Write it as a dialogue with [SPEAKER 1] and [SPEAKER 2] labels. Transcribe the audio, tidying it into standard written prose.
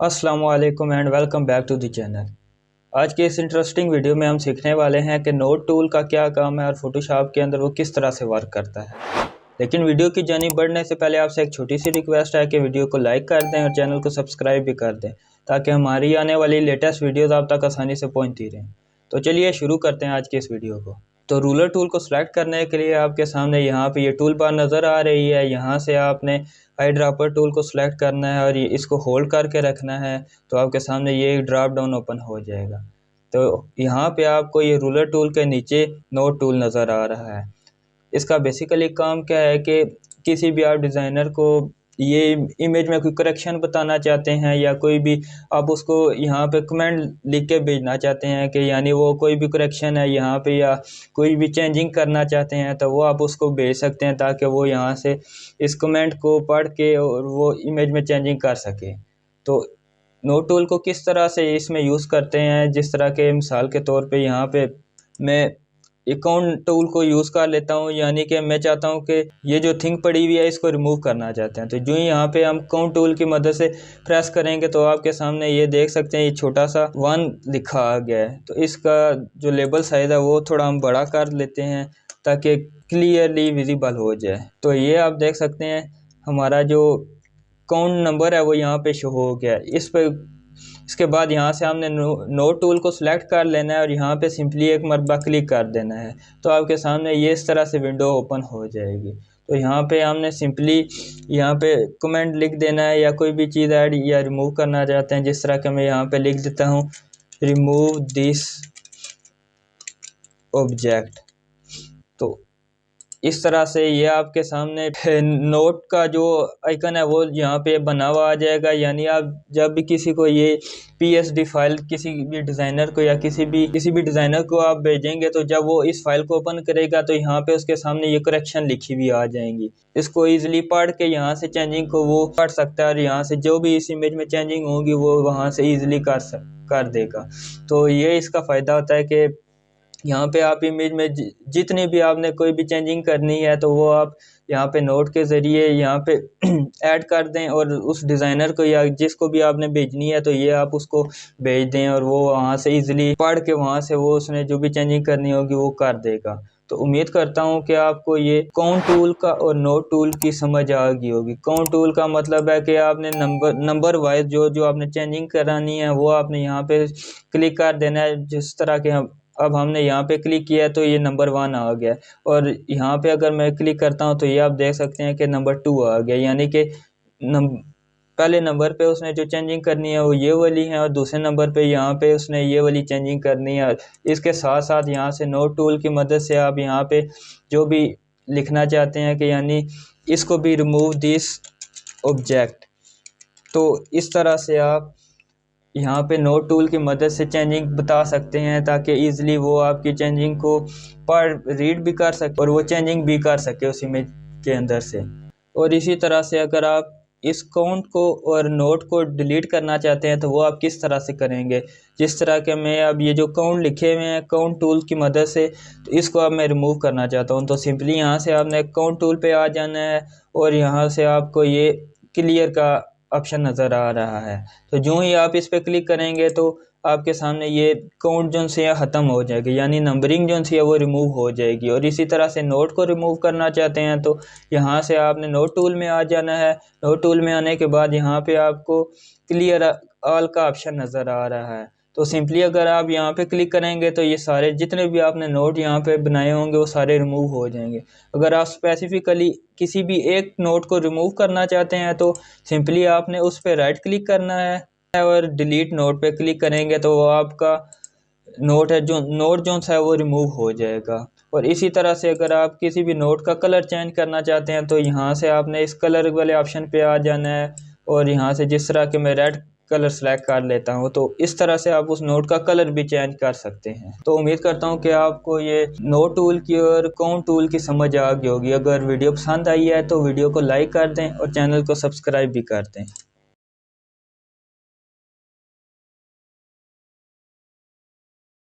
[SPEAKER 1] अस्सलामु अलैकुम and welcome back to the channel. आज के इस इंटरेस्टिंग वीडियो में हम सीखने वाले हैं कि नोट टूल का क्या काम है और फोटोशॉप के अंदर वो किस तरह से वर्क करता है। लेकिन वीडियो की जानिब बढ़ने से पहले आपसे एक छोटी सी रिक्वेस्ट है कि वीडियो को लाइक कर दें और चैनल को सब्सक्राइब भी कर दें ताकि हमारी आने वाली लेटेस्ट वीडियोज़ आप तक आसानी से पहुँचती रहें। तो चलिए शुरू करते हैं आज के इस वीडियो को। तो रूलर टूल को सिलेक्ट करने के लिए आपके सामने यहाँ पे ये टूल बार नज़र आ रही है। यहाँ से आपने आई ड्रॉपर टूल को सिलेक्ट करना है और इसको होल्ड करके रखना है, तो आपके सामने ये ड्रॉप डाउन ओपन हो जाएगा। तो यहाँ पे आपको ये रूलर टूल के नीचे नोट टूल नज़र आ रहा है। इसका बेसिकली काम क्या है कि किसी भी आप डिज़ाइनर को ये इमेज में कोई करेक्शन बताना चाहते हैं या कोई भी आप उसको यहाँ पे कमेंट लिख के भेजना चाहते हैं कि यानी वो कोई भी करेक्शन है यहाँ पे या कोई भी चेंजिंग करना चाहते हैं, तो वो आप उसको भेज सकते हैं ताकि वो यहाँ से इस कमेंट को पढ़ के और वो इमेज में चेंजिंग कर सके। तो नोट टूल को किस तरह से इसमें यूज़ करते हैं, जिस तरह के मिसाल के तौर पे यहाँ पे मैं अकाउंट टूल को यूज़ कर लेता हूँ, यानी कि मैं चाहता हूँ कि ये जो थिंग पड़ी हुई है इसको रिमूव करना चाहते हैं। तो जो ही यहाँ पे हम अकाउंट टूल की मदद से प्रेस करेंगे तो आपके सामने ये देख सकते हैं ये छोटा सा 1 लिखा आ गया है। तो इसका जो लेबल साइज़ है वो थोड़ा हम बड़ा कर लेते हैं ताकि क्लियरली विजिबल हो जाए। तो ये आप देख सकते हैं हमारा जो अकाउंट नंबर है वो यहाँ पे शो हो गया है। इसके बाद यहाँ से हमने नोट टूल को सिलेक्ट कर लेना है और यहाँ पे सिंपली एक मरतबा क्लिक कर देना है, तो आपके सामने ये इस तरह से विंडो ओपन हो जाएगी। तो यहाँ पे हमने सिंपली यहाँ पे कमेंट लिख देना है या कोई भी चीज़ ऐड या रिमूव करना चाहते हैं, जिस तरह के मैं यहाँ पे लिख देता हूँ रिमूव दिस ऑब्जेक्ट। तो इस तरह से ये आपके सामने नोट का जो आइकन है वो यहाँ पे बना हुआ आ जाएगा। यानी आप जब भी किसी को ये PSD फाइल किसी भी डिज़ाइनर को या किसी भी डिज़ाइनर को आप भेजेंगे, तो जब वो इस फाइल को ओपन करेगा तो यहाँ पे उसके सामने ये करेक्शन लिखी हुई आ जाएंगी। इसको ईजिली पढ़ के यहाँ से चेंजिंग को वो पढ़ सकता है और यहाँ से जो भी इस इमेज में चेंजिंग होगी वो वहाँ से ईजिली कर देगा। तो ये इसका फ़ायदा होता है कि यहाँ पे आप इमेज में जितनी भी आपने कोई भी चेंजिंग करनी है तो वो आप यहाँ पे नोट के ज़रिए यहाँ पे ऐड कर दें और उस डिज़ाइनर को या जिसको भी आपने भेजनी है तो ये आप उसको भेज दें और वो वहाँ से इजीली पढ़ के वहाँ से वो उसने जो भी चेंजिंग करनी होगी वो कर देगा। तो उम्मीद करता हूँ कि आपको ये काउंट टूल का और नोट टूल की समझ आ गई होगी। काउंट टूल का मतलब है कि आपने नंबर वाइज जो आपने चेंजिंग करानी है वो आपने यहाँ पे क्लिक कर देना है। जिस तरह के अब हमने यहाँ पे क्लिक किया तो ये नंबर 1 आ गया और यहाँ पे अगर मैं क्लिक करता हूँ तो ये आप देख सकते हैं कि नंबर 2 आ गया। यानी कि पहले नंबर पे उसने जो चेंजिंग करनी है वो ये वाली है और दूसरे नंबर पे यहाँ पे उसने ये वाली चेंजिंग करनी है। इसके साथ साथ यहाँ से नोट टूल की मदद से आप यहाँ पे जो भी लिखना चाहते हैं कि यानी इसको भी रिमूव दिस ऑब्जेक्ट, तो इस तरह से आप यहाँ पे नोट टूल की मदद से चेंजिंग बता सकते हैं ताकि ईज़िली वो आपकी चेंजिंग को रीड भी कर सके और वो चेंजिंग भी कर सके उस इमेज के अंदर से। और इसी तरह से अगर आप इस काउंट को और नोट को डिलीट करना चाहते हैं तो वो आप किस तरह से करेंगे। जिस तरह के मैं अब ये जो काउंट लिखे हुए हैं काउंट टूल की मदद से, तो इसको अब मैं रिमूव करना चाहता हूँ, तो सिंपली यहाँ से आपने काउंट टूल पे आ जाना है और यहाँ से आपको ये क्लियर का ऑप्शन नज़र आ रहा है। तो जो ही आप इस पर क्लिक करेंगे तो आपके सामने ये काउंट जो से ख़त्म हो जाएगी, यानी नंबरिंग जो सी है वो रिमूव हो जाएगी। और इसी तरह से नोट को रिमूव करना चाहते हैं तो यहाँ से आपने नोट टूल में आ जाना है। नोट टूल में आने के बाद यहाँ पे आपको क्लियर ऑल का ऑप्शन नज़र आ रहा है। तो सिंपली अगर आप यहाँ पे क्लिक करेंगे तो ये सारे जितने भी आपने नोट यहाँ पे बनाए होंगे वो सारे रिमूव हो जाएंगे। अगर आप स्पेसिफिकली किसी भी एक नोट को रिमूव करना चाहते हैं तो सिंपली आपने उस पर राइट क्लिक करना है और डिलीट नोट पे क्लिक करेंगे तो वो आपका नोट जो है वो रिमूव हो जाएगा। और इसी तरह से अगर आप किसी भी नोट का कलर चेंज करना चाहते हैं तो यहाँ से आपने इस कलर वाले ऑप्शन पे आ जाना है और यहाँ से जिस तरह के मैं रेड कलर सेलेक्ट कर लेता हूँ तो इस तरह से आप उस नोट का कलर भी चेंज कर सकते हैं। तो उम्मीद करता हूँ कि आपको ये नोट टूल की और काउंट टूल की समझ आ गई होगी। अगर वीडियो पसंद आई है तो वीडियो को लाइक कर दें और चैनल को सब्सक्राइब भी कर दें।